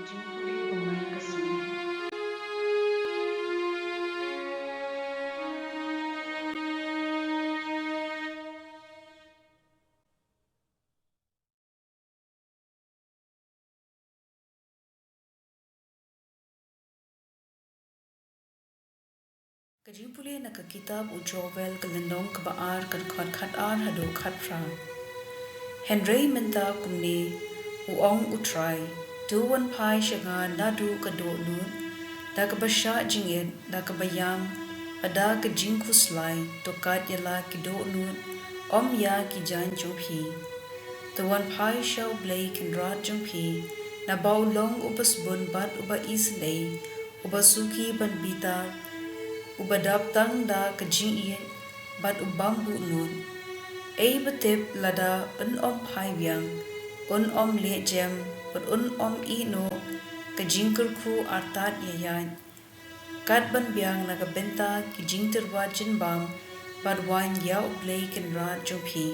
jingpule pemain kesini. Kajingpule na ka kitab u jovel ka lendong ka baar kan khat ar hado khat fra. Henry menta kumni u ong u try. Du wan pai shanga na du ka do nun. Da ka basha jingit da ka bayang. Ada ka jingku slai to kat yala ki do nun. Om ya ki jan jumpi. The one pai shau Blei kan ra jumpi. Na bau long ubas bun bat uba islay. Uba suki ban bitar. Ubadap tang da kajing iyan bat ubambu nun. Ay batip lada un om pai biang, un om le jem, bat un om ino kajing kurku artat yayan. Kat ban biang nagabenta kijing terwa jinbam bat wan ya Blei kan ra jumpi.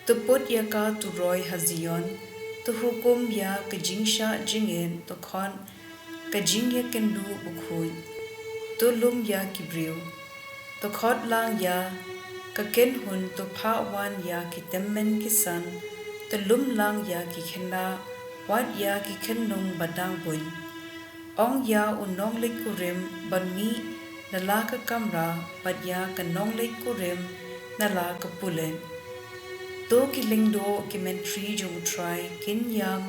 Tuput ya ka tu roy hazion, tu hukum ya kajing sha jingin tu kon kajing ya kendu bukhuy. Tu lum ya kibriu. Tu khot lang ya ka ken hun tu pha wan ya ki temmen kisan. Tu lum lang ya ki khena wat ya ki khenung badang bui. Ong ya unong lik kurim ban mi na la ka kamra bat ya ka nong lik kurim na la ka pulen. Tu ki lingdo ki mentri jung try kin yam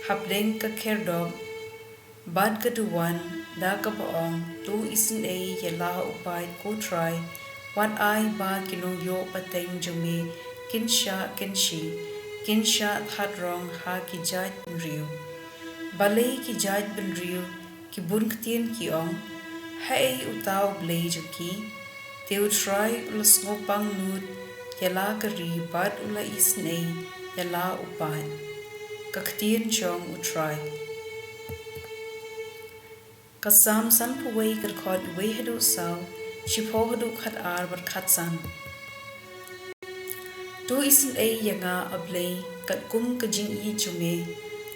hapleng ka kerdog. Bad kaduan da ka baong tu isin ay yala upay ko try wat ay ba kinong yo pateng jumi kinsha that rong ha ki jaj ben riu balay ki jaj ben riu ki bun ktien ki ong ha ay utaw Blei juki teu try ulas ngopang nud yala ka ri bad ula isin ay yala upay ka ktien chong utry. Kasam san puway kad khod way hadu saw, shipo hadu khat ar bar khat san. Tu isin ay yanga ablay kat kum kajing i jume,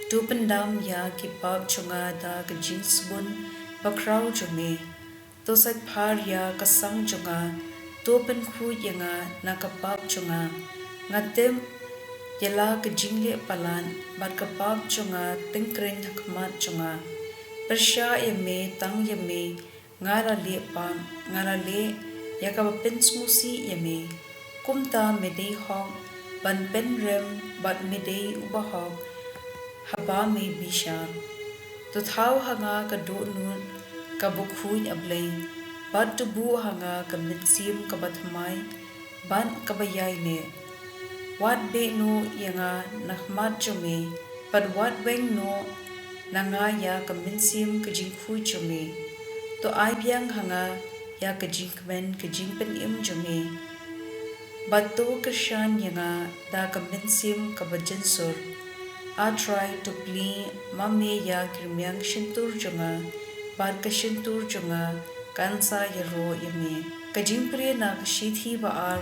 tu pendam ya ki pap chunga da kajing sabun bakraw jume, tu sat par ya kasang chunga, tu pen khu yanga na kapap chunga, ngatem yala kajing le palan bat kapap chunga tingkring hakmat chunga. Persya yame tang yame ngara le pam ngara le yakaba pensmusi yame kumta medei hong ban pen rem bat medei ubahong haba me bishan tu thau hanga ka do nun ka bukhuy ablay bat tubu hanga ka mitsim ka batmai ban ka bayay ne wat be no yanga nakmat jume pat wat weng no nanga ya ka minsim ka jingkhu jume to ai biang hanga ya ka jingkmen ka jingpen im jume but to ka shan yanga da ka minsim ka bajansur I try to play mame ya kirmyang shintur junga bar ka shintur junga kansa ya ro yame ka jingpre na ka shithi ba ar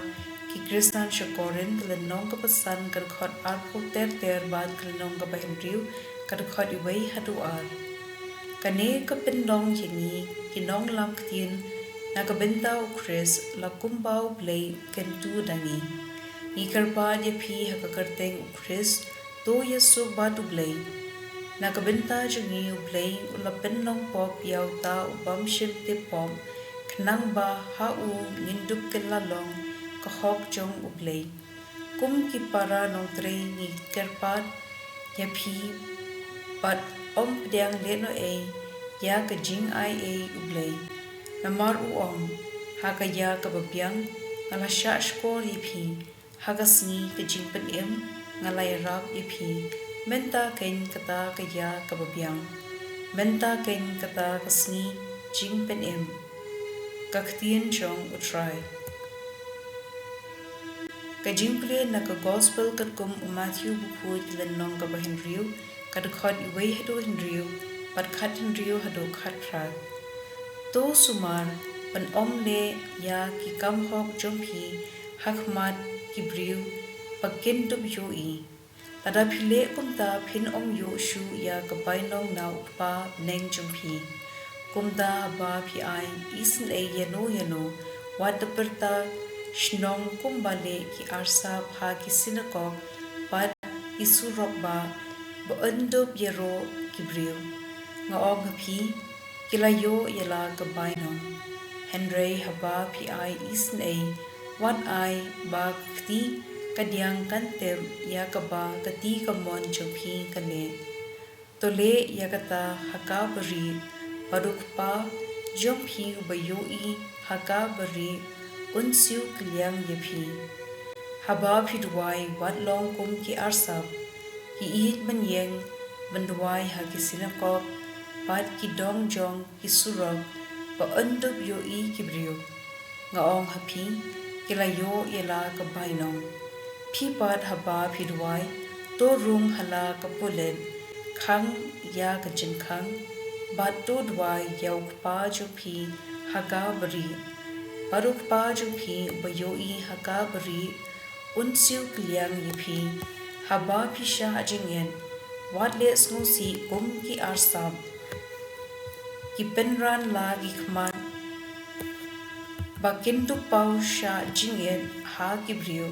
ki kristan shakorin ka lanong ka pasan ka khot ar ko ter bad ka lanong ka bahimriu kad khod iway hadu ar. Kane ka pendong yengi kinong lam ktien na ka bentaw Chris la kumbaw Blei kentu dangi. Ni karpa ya phi hakakarteng Chris to yasu badu Blei. Na ka benta jangi Blei ula pendong pop yaw ta ubam shim te pom knang ba ha u ngindup kelalong ka hok jong u Blei. Kum ki para nong tre ni karpa ya phi but om pediang leno a ya ka jing ai a ublay namar uom ha ka ya ka babyang ngala sha skor ipi ha ka sngi ka jing pen em ngala rap ipi menta kain kata ka ya ka babyang menta kain kata ka sngi jing pen em ka ktien chong utray ka jingple na ka gospel kat kum Matthew bukhu tilan nong ka bahin riu kad khod iway hado hinriu pat khat hinriu hado khat prat to sumar pan om le ya ki kam hok jompi hakmat ki briu pakin dub yo i tada phile kumta phin yu shu ya kabai nong nau pa neng jumpi kumda ba phi ai isn e yano wadaperta shnong kumbale ki arsa pha ki sinakok pat isurok ba endop yero kibriu nga og phi kilayo yala kabai nong Henry haba phi ai isn e wat ai ba kti kadyang kantem ya kaba kati kamon jumpi kane tole yakata hakabari parukpa jompi bayoi hakabari unsiu kliang yepi haba phidwai watlong kum ki arsap ki it manyeng bandwai hakisinakop pat ki dong jong ki surok pa andup yoi kibriu ngaong hapi kilayo yela kabainong phi pat haba phidwai to rung hala kapulen khang ya kachin khang bat to dwai yauk pa ju phi haga bari paruk pa ju phi bayoi haga bari unsiu kliang yi phi haba phi sha ajingen watle snusi kum ki arsam ki penran la gi khman bakin tu pau sha jingen ha ki briu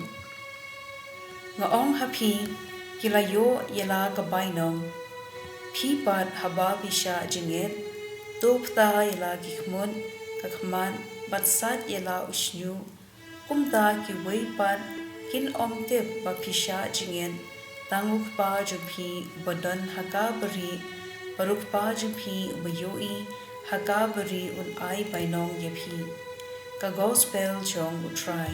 ngaong hapi kilayo yela kabainong phi pat haba bisha jinget topta yela gikhmon kakhman batsat yela usnyu kumta ki wei pat kin omte ba phisha jingen tanguk pa juphi badan hakabari paruk pa juphi bayoi hakabari un ai bainong yephi ka gospel chong try